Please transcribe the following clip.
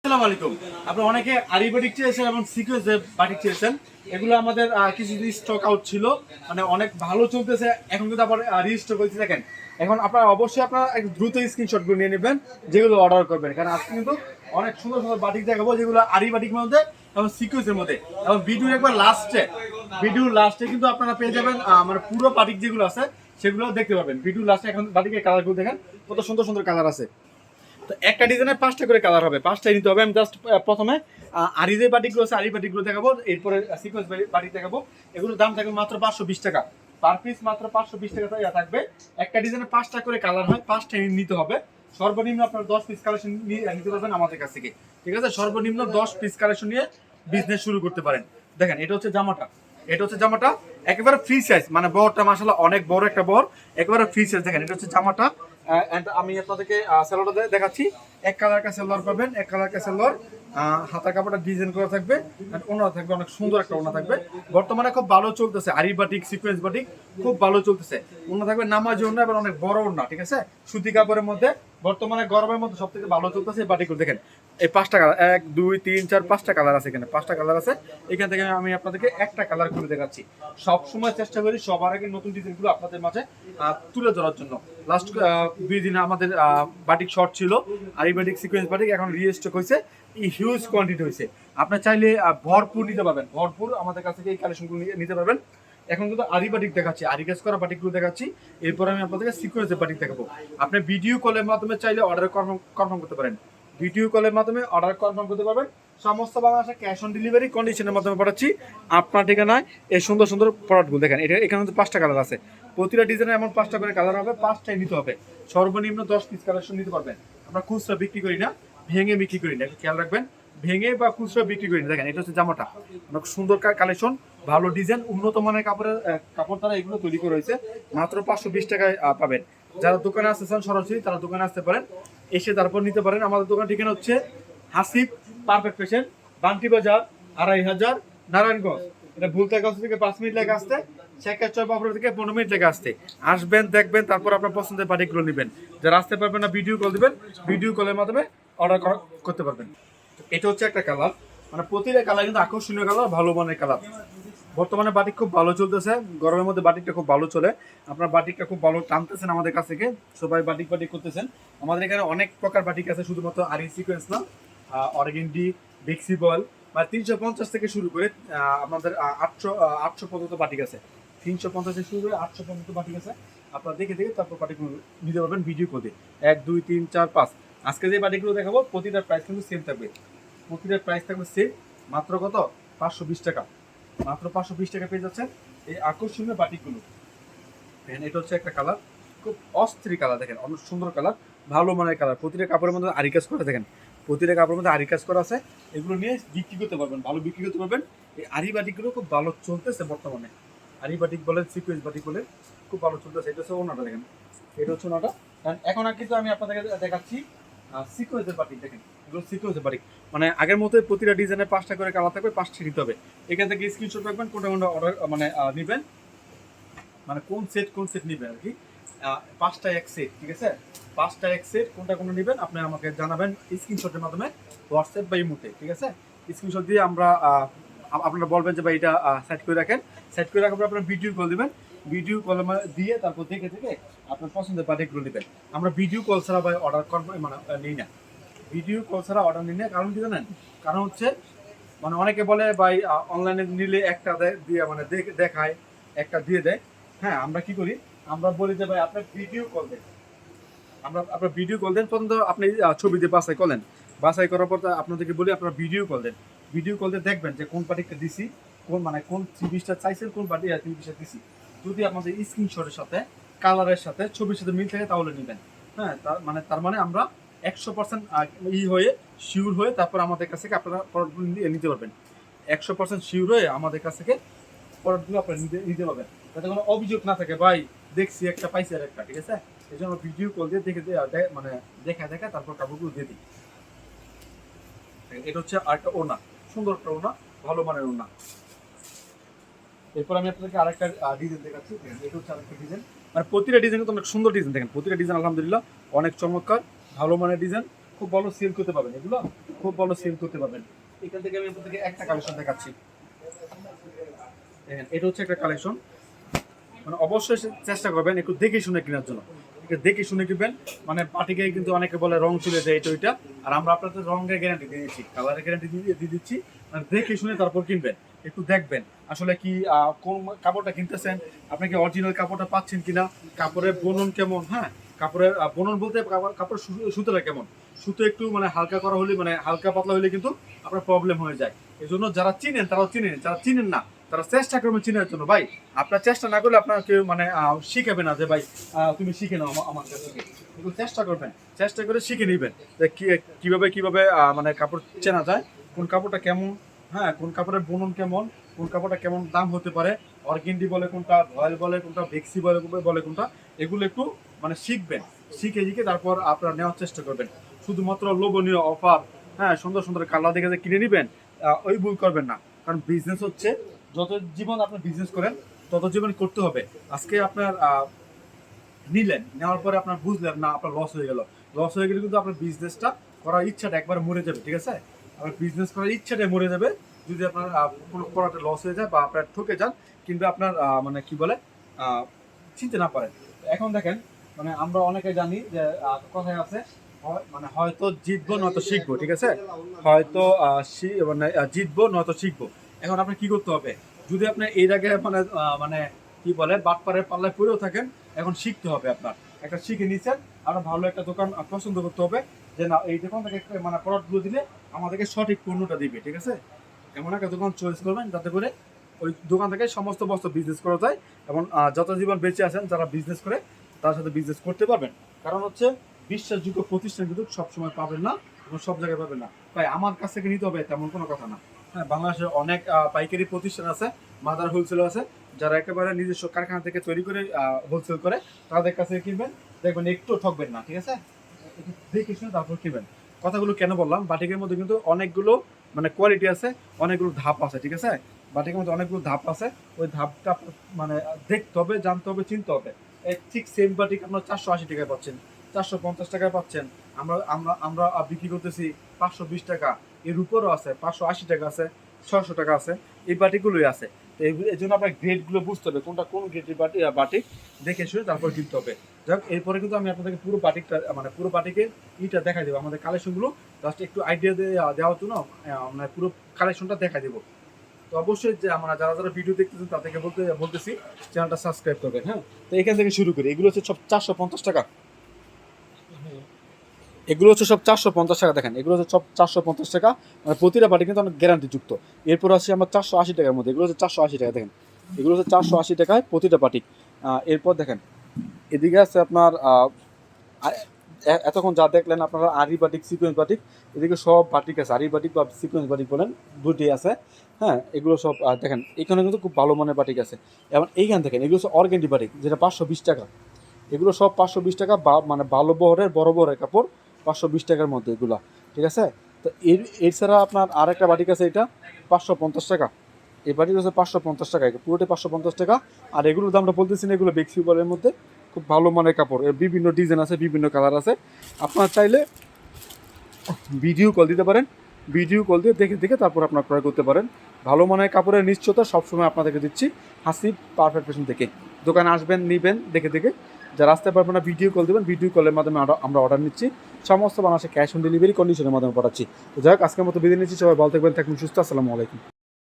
আসসালামু আলাইকুম। আপনারা অনেকে আরি বাটিক চেয়েছেন এবং সিকোয়েন্স বাটিক চেয়েছেন। এগুলো আমাদের কিছু স্টক আউট ছিল, মানে অনেক ভালো চলতেছে। এখন কিন্তু আবার রিস্টক হয়েছে। দেখেন, এখন আপনারা অবশ্যই আপনারা একটু দ্রুত স্ক্রিনশটগুলো নিয়ে নেবেন যেগুলো অর্ডার করবেন, কারণ আজকে কিন্তু অনেক সুন্দর সুন্দর বাটিক দেখাবো যেগুলো আরি বাটিকের মধ্যে এবং সিকোয়েন্সের মধ্যে। এবং ভিডিওর লাস্টে কিন্তু আপনারা পেয়ে যাবেন মানে পুরো বাটিক যেগুলো আছে সেগুলো দেখতে পাবেন ভিডিওর লাস্টে। এখন বাটিকের কালারগুলো দেখেন কত সুন্দর সুন্দর কালার আছে। তো একটা ডিজাইনের 5টা করে কালার হবে, 5টাই নিতে হবে। আমি জাস্ট প্রথমে আরি যে বাটিকগুলো আছে আরি বাটিকগুলো দেখাবো, এরপরে সিকোয়েন্স বাটিক দেখাবো। এগুলোর দাম থাকবে মাত্র 520 টাকা পার পিস, মাত্র 520 টাকা থাকবে। একটা ডিজাইনের 5টা করে কালার হয়, 5টাই নিতে হবে। সর্বনিম্ন আপনার 10 পিস কালেকশন নিতে পারবেন আমাদের কাছ থেকে, ঠিক আছে? সর্বনিম্ন 10 পিস কালেকশন নিয়ে বিজনেস শুরু করতে পারেন। দেখেন, এটা হচ্ছে জামাটা একেবারে ফ্রি সাইজ, মানে বড়টা মাশাআল্লাহ অনেক বড় একটা বড়, একেবারে ফ্রি সাইজ। দেখেন, এটা হচ্ছে জামাটা। আমি আপনাদেরকে সেলোয়ারটা দেখাচ্ছি। এক কালার কা সেলোয়ার পাবেন, এক কালার কা সেলোয়ার। হাতার কাপড়টা ডিজাইন করা থাকবে, ওনা থাকবে, অনেক সুন্দর একটা ওনা থাকবে। বর্তমানে খুব ভালো চলতেছে আরি বাটিক, সিকোয়েন্স বাটিক খুব ভালো চলতেছে। ওনা থাকবে নামাজি ওনা, এবং অনেক বড় ওনা, ঠিক আছে? সুতি কাপড়ের মধ্যে বর্তমানে গরমের মধ্যে সব থেকে ভালো চলতেছে এই বাটিকগুলো। দেখেন, এই 5টা কালার, 1 2 3 4 5টা কালার আছে এখানে, 5টা কালার আছে। এখান থেকে আমি আপনাদেরকে একটা কালার খুলে দেখাচ্ছি। সব সময় চেষ্টা করি সবার আগে নতুন ডিজাইনগুলো আপনাদের মাঝে তুলে ধরার জন্য। লাস্ট 2 দিনে আমাদের বাটিক শর্ট ছিল, আরি বাটিক, সিকোয়েন্স বাটিক, এখন রিস্টক হয়েছে, হিউজ কোয়ান্টিটি হয়েছে। আপনি চাইলে ভরপুর নিতে পারবেন, ভরপুর আমাদের কাছ থেকে এই কালেকশনগুলো নিতে পারবেন। এখন কিন্তু আরি বাটিক দেখাচ্ছি, আরি কাজ করা বাটিকগুলো দেখাচ্ছি। এরপর আমি আপনাদেরকে সিকোয়েন্সের বাটিক দেখাবো। আপনি ভিডিও কলের মাধ্যমে চাইলে অর্ডার কনফার্ম করতে পারেন, ভিডিও কলের মাধ্যমে অর্ডার কনফার্ম করতে পারবেন। সমস্ত বাংলাদেশে ক্যাশ অন ডেলিভারি কন্ডিশনের মাধ্যমে পাঠাচ্ছি আপনার ঠিকানায় এই সুন্দর সুন্দর প্রোডাক্টগুলো। দেখেন, এখানে কিন্তু 5টা কালার আছে, প্রতিটা ডিজাইনে এমন 5টা করে কালার হবে, 5টাই নিতে হবে। সর্বনিম্ন 10 পিস কালেকশন নিতে পারবেন। আমরা খুচরা বিক্রি করি না, ভেঙে বিক্রি করি না, একটু খেয়াল রাখবেন। ভেঙে বা খুচরা বিক্রি করি না। দেখেন, এটা হচ্ছে জামাটা, অনেক সুন্দর কালেকশন, ভালো ডিজাইন, উন্নত মানের কাপড় দ্বারা এগুলো তৈরি করা হয়েছে। মাত্র 520 টাকায় পাবেন। যারা দোকানে আসতে চান সরাসরি তারা দোকানে আসতে পারেন, এসে তারপর নিতে পারেন। আমাদের দোকান ঠিকানা হচ্ছে হাসিব পারফেক্ট ফ্যাশন, বান্টি বাজার, 2500, নারায়ণগঞ্জ। এটা ভুলতাগঞ্জ থেকে 5 মিনিট লাগে আসতে, শেখাচর বাবুর থেকে 15 মিনিট লাগে আসতে। আসবেন, দেখবেন, তারপর আপনার পছন্দের বাটিকগুলো নেবেন। যারা আসতে পারবেন না ভিডিও কল দিবেন, ভিডিও কলের মাধ্যমে অর্ডার করতে পারবেন। এটা হচ্ছে একটা কালার, মানে প্রতিটা কালার কিন্তু আকর্ষণীয় কালার, ভালো মানের কালার। বর্তমানে বাটিক খুব ভালো চলতেছে, গরমের মধ্যে বাটিকটা খুব ভালো চলে। আপনার বাটিকটা খুব ভালো টানতেছেন আমাদের কাছ থেকে, সবাই বাটিক করতেছেন। আমাদের এখানে অনেক প্রকার বাটিক আছে, শুধুমাত্র আরি সিকোয়েন্স না, অর্গেন্ডি, বেক্সিবল, মানে 350 থেকে শুরু করে আমাদের 800 পর্যন্ত বাটিক আছে। 350 থেকে শুরু করে 800 পর্যন্ত বাটিক আছে। আপনারা দেখে তারপর বাটিকগুলো নিতে পারবেন ভিডিও করে। 1 2 3 4 5 আজকে যে বাটিকগুলো দেখাবো প্রতিটার প্রাইস কিন্তু সেম থাকবে, প্রতিটার প্রাইস থাকবে সেম। মাত্র কত? 520 টাকা, মাত্র 520 টাকা পেয়ে যাচ্ছেন এই আকর্ষণীয় বাটিকগুলো। দেখেন, এটা হচ্ছে একটা কালার, খুব অস্থির কালার। দেখেন, অনেক সুন্দর কালার, ভালো মানের কালার। প্রতিটা কাপড়ের মধ্যে আরি কাজ করা, দেখেন প্রতিটা কাপড়ের মধ্যে আরি কাজ করা আছে। এগুলো নিয়ে বিক্রি করতে পারবেন, ভালো বিক্রি করতে পারবেন। এই আরি বাটিকগুলো খুব ভালো চলতেছে বর্তমানে। আরি বাটিক বলেন, সিকোয়েন্স বাটিক বলেন, খুব ভালো চলতেছে। এটা হচ্ছে ওনাটা, দেখেন এটা হচ্ছে ওনাটা। এখন আর কিন্তু আমি আপনাদেরকে দেখাচ্ছি সিকোয়েন্সের বাটিক। দেখেন, এগুলো সিকোয়েন্সের বাটিক, মানে আগের মতোই প্রতিটা ডিজাইনে 5টা করে কালার থাকবে, 5টি নিতে হবে। এখান থেকে স্ক্রিনশট রাখবেন কোনটা কোনটা অর্ডার মানে নেবেন, মানে কোন সেট নেবেন আর কি। 5টা এক সেট, ঠিক আছে? 5টা এক সেট, কোনটা নেবেন আপনি আমাকে জানাবেন স্ক্রিনশটের মাধ্যমে, হোয়াটসঅ্যাপ বা ইমোতে, ঠিক আছে? স্ক্রিনশট দিয়ে আমরা আপনারা বলবেন যে ভাই এটা সেট করে রাখেন। সেট করে রাখার পর আপনারা ভিডিও কল দিবেন, ভিডিও কল দিয়ে তারপর দেখে আপনার পছন্দের বাটিকগুলো নেবেন। আমরা ভিডিও কল ছাড়া ভাই অর্ডার করবো মানে নিই না, ভিডিও কল ছাড়া অর্ডার নিই না। কারণ কি জানেন? কারণ হচ্ছে মানে অনেকে বলে ভাই অনলাইনে নিলে একটা দিয়ে মানে দেখায়, একটা দিয়ে দেয়। হ্যাঁ, আমরা কি করি, আমরা বলি যে ভাই আপনার ভিডিও কল দেন, আপনার ভিডিও কল দেন। প্রথমত আপনি ছবি দিয়ে বাছাই করার পর আপনাদেরকে বলি আপনারা ভিডিও কল দেন। ভিডিও কল দিয়ে দেখবেন যে কোন পার্টিটা দিছি, কোন 3 পিসটা চাইছেন, কোন পার্টি 3 পিসটা দিছি। যদি আপনাদের স্ক্রিনশটের সাথে, কালারের সাথে, ছবির সাথে মিল থাকে তাহলে নেবেন। হ্যাঁ, তার মানে আমরা 100% হয়ে শিওর হয়ে তারপর আমাদের কাছ থেকে আপনারা প্রোডাক্টগুলো নিতে পারবেন। 100% শিওর হয়ে আমাদের কাছ থেকে প্রোডাক্টগুলো আপনারা নিতে পারবেন, যাতে কোনো অভিযোগ না থাকে ভাই দেখছি একটা পাইছি আর একটা, ঠিক আছে? এই জন্য ভিডিও কল দিয়ে মানে দেখা তারপর কাপড়গুলো দিয়ে দিই। এটা হচ্ছে আরেকটা ওড়না, সুন্দর একটা ওড়না, ভালো মানের ওড়না। এরপর আমি আপনাদেরকে আরেকটা ডিজাইন দেখাচ্ছি। এটা হচ্ছে আরেকটা ডিজাইন, মানে প্রতিটা ডিজাইন কিন্তু অনেক সুন্দর ডিজাইন। দেখেন, প্রতিটা ডিজাইন আলহামদুলিল্লাহ অনেক চমৎকার, ভালো মানের ডিজাইন, খুব ভালো সেল করতে পারবেন, এগুলো খুব ভালো সেল করতে পারবেন। এখান থেকে আমি আপনাদেরকে একটা কালেকশন দেখাচ্ছি। দেখেন এটা হচ্ছে একটা কালেকশন, মানে অবশ্যই চেষ্টা করবেন একটু দেখে শুনে কেনার জন্য, একটু দেখে শুনে কিনবেন। মানে বাটিকে কিন্তু অনেকে বলে রং চলে যায় এটা ওইটা, আর আমরা আপনাদের রঙের গ্যারান্টি দিয়ে দিচ্ছি, কালারের গ্যারান্টি দিয়ে দিচ্ছি। মানে দেখে শুনে তারপর কিনবেন, একটু দেখবেন আসলে কি কোন কাপড়টা কিনতেছেন, আপনি কি অরিজিনাল কাপড়টা পাচ্ছেন কিনা, কাপড়ের বুনন কেমন। হ্যাঁ, কাপড়ের বুনন বলতে কাপড় সুতোটা কেমন, সুতো একটু মানে হালকা করা হলে, মানে হালকা পাতলা হলে কিন্তু আপনার প্রবলেম হয়ে যায়। এই জন্য যারা চিনেন তারাও চিনেন, যারা চিনেন না তারা চেষ্টা করবেন চিনার জন্য। ভাই আপনার চেষ্টা না করলে আপনার কেউ মানে শিখাবে না যে ভাই তুমি শিখে নাও আমার কাছ থেকে। এগুলো চেষ্টা করবেন, চেষ্টা করে শিখে নেবেন যে কিভাবে কিভাবে মানে কাপড় চেনা যায়, কোন কাপড়টা কেমন, হ্যাঁ কোন কাপড়ের বুনন কেমন, কোন কাপড়টা কেমন দাম হতে পারে, অর্গেন্ডি বলে কোনটা, রয়্যাল বলে কোনটা, বেক্সি বলে কোনটা, এগুলো একটু মানে শিখবেন। শিখে তারপর আপনারা নেওয়ার চেষ্টা করবেন। শুধুমাত্র লোভনীয় অফার, হ্যাঁ সুন্দর সুন্দর কালার দেখে যে কিনে নেবেন, ওই ভুল করবেন না। কারণ বিজনেস হচ্ছে, যত জীবন আপনি বিজনেস করেন তত জীবন করতে হবে। আজকে আপনার নিলেন, নেওয়ার পরে আপনার বুঝলেন না, আপনার লস হয়ে গেল, লস হয়ে গেলে কিন্তু আপনার বিজনেসটা করার ইচ্ছাটা একবার মরে যাবে। ঠিক আছে, আপনার বিজনেস করার ইচ্ছাটাই মরে যাবে যদি আপনার কোনো প্রোডাক্টে লস হয়ে যায় বা আপনার ঠকে যান, কিন্তু আপনার মানে কি বলে চিনতে না পারেন। এখন দেখেন, মানে আমরা অনেকে জানি যে কথায় আছে মানে হয়তো জিতবো নয়তো শিখবো। ঠিক আছে, হয়তো মানে জিতবো নয়তো শিখবো। এখন আপনি কি করতে হবে, যদি আপনি এর আগে মানে মানে কি বলে বাটপারের পাল্লায় পড়েও থাকেন, এখন শিখতে হবে। আপনার একটা শিখে নিচ্ছেন, আপনার ভালো একটা দোকান পছন্দ করতে হবে, যে না এই দোকান থেকে মানে প্রোডাক্টগুলো দিলে আমাদেরকে সঠিক পণ্যটা দিবে। ঠিক আছে, এমন একটা দোকান চয়েস করবেন যাতে করে ওই দোকান থেকে সমস্ত বস্তু বিজনেস করা যায়, এবং যত জীবন বেঁচে আছেন যারা বিজনেস করে তার সাথে বিজনেস করতে পারবেন। কারণ হচ্ছে বিশ্বাসযোগ্য প্রতিষ্ঠান কিন্তু সবসময় পাবেন না এবং সব জায়গায় পাবেন না। তাই আমার কাছ থেকে নিতে হবে তেমন কোনো কথা না। হ্যাঁ, বাংলাদেশে অনেক পাইকারি প্রতিষ্ঠান আছে, মাদার হোলসেল আছে, যারা একেবারে নিজস্ব কারখানা থেকে তৈরি করে হোলসেল করে, তাদের কাছে কিনবেন, দেখবেন একটু ঠকবেন না। ঠিক আছে, দেখে শুনে তারপর কিনবেন। কথাগুলো কেন বললাম, বাটিকের মধ্যে কিন্তু অনেকগুলো মানে কোয়ালিটি আছে, অনেকগুলো ধাপ আছে। ঠিক আছে, বাটিকের মধ্যে অনেকগুলো ধাপ আছে, ওই ধাপটা মানে দেখতে হবে, জানতে হবে, চিনতে হবে। ঠিক সেম বাটিক আপনার 480 টাকায় পাচ্ছেন, 450 টাকায় পাচ্ছেন। আমরা আমরা আমরা বিক্রি করতেছি 520 টাকা, এর উপরও আছে 580 টাকা আছে, 600 টাকা আছে, এই বাটিকগুলোই আছে। তো এই জন্য আপনার গ্রেডগুলো বুঝতে হবে, কোনটা কোন গ্রেডের বাটিক দেখে শুনে তারপর কিনতে হবে। যাক, এরপরে কিন্তু আমি আপনাদেরকে পুরো বাটিকটা মানে পুরো বাটিকের ইটা দেখা দেবো, আমাদের কালেকশনগুলো জাস্ট একটু আইডিয়া দেওয়ার জন্য মানে পুরো কালেকশনটা দেখা দেবো। তো অবশ্যই যে আমরা যারা যারা ভিডিও দেখতেছেন তাদেরকে বলতেছি চ্যানেলটা সাবস্ক্রাইব করবেন। হ্যাঁ, তো এখান থেকে শুরু করি। এগুলো হচ্ছে সব 450 টাকা, এগুলো হচ্ছে সব 450 টাকা। দেখেন এগুলো হচ্ছে সব 450 টাকা, মানে প্রতিটা বাটি কিন্তু অনেক গ্যারান্টি যুক্ত। এরপর আসি আমরা 480 টাকার মধ্যে, এগুলো হচ্ছে 480 টাকা। দেখেন এগুলো হচ্ছে 480 টাকায় প্রতিটা বাটি। এরপর দেখেন এদিকে আছে আপনার এতক্ষণ যা দেখলেন আপনারা আরি বাটিক, সিকোয়েন্স বাটিক, এদিকে সব বাটিক আছে, আরি বাটিক বা সিকোয়েন্স বাটিক বলেন, দুটি আছে। হ্যাঁ, এগুলো সব দেখেন এখানে কিন্তু খুব ভালো মানের বাটিক আছে। এবং এইখান দেখেন এগুলো হচ্ছে অর্গেন্ডি বাটিক, যেটা 520 টাকা। এগুলো সব 520 টাকা, মানে ভালো বহরের বড় বহরের কাপড়, 520 টাকার মধ্যে এগুলো। ঠিক আছে, তো এছাড়া আপনার আরেকটা বাটিক আছে, এটা 550 টাকা। এই বাটিক হচ্ছে 550 টাকা, পুরোটাই 550 টাকা। আর এগুলোর দামটা বলতেছি না, এগুলো বেক্সি বলের মধ্যে খুব ভালো মানের কাপড়, বিভিন্ন ডিজাইন আছে, বিভিন্ন কালার আছে। আপনার চাইলে ভিডিও কল দিতে পারেন, ভিডিও কল দিয়ে দেখে দেখে তারপর আপনার ক্রয় করতে পারেন। ভালো মানের কাপড়ের নিশ্চয়তা সবসময় আপনাদেরকে দিচ্ছি হাসিব পারফেক্ট ফ্যাশন থেকে। দোকানে আসবেন, নিবেন দেখে দেখে। যারা আসতে পারবেন না ভিডিও কল দেবেন, ভিডিও কলের মাধ্যমে আমরা অর্ডার নিচ্ছি। সমস্ত বাংলাদেশে ক্যাশ অন ডেলিভারি কন্ডিশনের মাধ্যমে পাঠাচ্ছি। তো যাই হোক, আজকের মতো বিদায় নিচ্ছি। সবাই ভালো থাকবেন, সুস্থ। আসসালামু আলাইকুম।